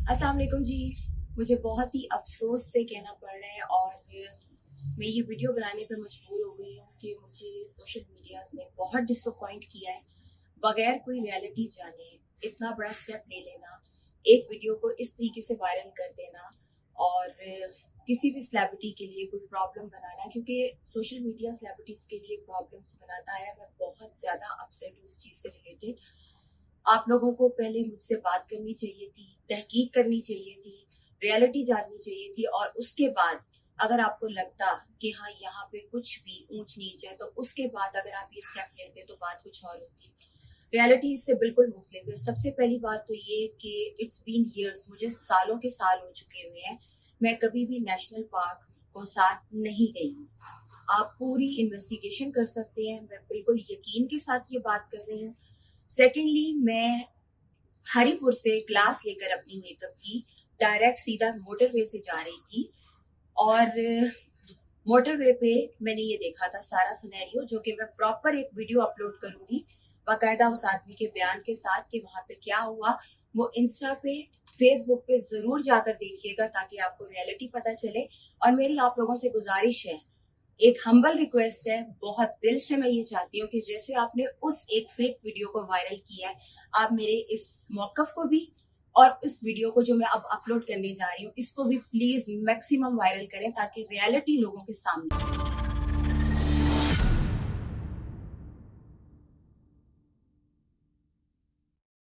अस्सलाम वालेकुम जी। मुझे बहुत ही अफसोस से कहना पड़ रहा है और मैं ये वीडियो बनाने पर मजबूर हो गई हूँ कि मुझे सोशल मीडिया ने बहुत डिसअपॉइंट किया है। बगैर कोई रियलिटी जाने इतना बड़ा स्टेप ले लेना, एक वीडियो को इस तरीके से वायरल कर देना और किसी भी सेलिब्रिटी के लिए कोई प्रॉब्लम बनाना, क्योंकि सोशल मीडिया सेलिब्रिटीज के लिए प्रॉब्लम्स बनाता है। मैं बहुत ज्यादा अपसेट हूँ इस चीज से रिलेटेड। आप लोगों को पहले मुझसे बात करनी चाहिए थी, तहकीक करनी चाहिए थी, रियलिटी जाननी चाहिए थी, और उसके बाद अगर आपको लगता कि हाँ यहाँ पे कुछ भी ऊंच नीच है तो उसके बाद अगर आप ये स्टेप लेते तो बात कुछ और होती। रियलिटी इससे बिल्कुल मुख्तलिफ है। सबसे पहली बात तो ये कि इट्स बीन ईयर्स, मुझे सालों के साल हो चुके हुए हैं, मैं कभी भी नेशनल पार्क को साथ नहीं गई हूँ। आप पूरी इन्वेस्टिगेशन कर सकते हैं, मैं बिल्कुल यकीन के साथ ये बात कर रही हूँ। सेकेंडली, मैं हरिपुर से क्लास लेकर अपनी मेकअप की डायरेक्ट सीधा मोटरवे से जा रही थी, और मोटरवे पे मैंने ये देखा था सारा सिनेरियो, जो कि मैं प्रॉपर एक वीडियो अपलोड करूंगी बाकायदा उस आदमी के बयान के साथ कि वहां पे क्या हुआ। वो इंस्टा पे, फेसबुक पे जरूर जाकर देखिएगा ताकि आपको रियलिटी पता चले। और मेरी आप लोगों से गुजारिश है, एक हम्बल रिक्वेस्ट है, बहुत दिल से मैं ये चाहती हूँ कि जैसे आपने उस एक फेक वीडियो को वायरल किया है, आप मेरे इस मौकफ को भी और इस वीडियो को जो मैं अब अपलोड करने जा रही हूँ इसको भी प्लीज मैक्सिमम वायरल करें ताकि रियलिटी लोगों के सामने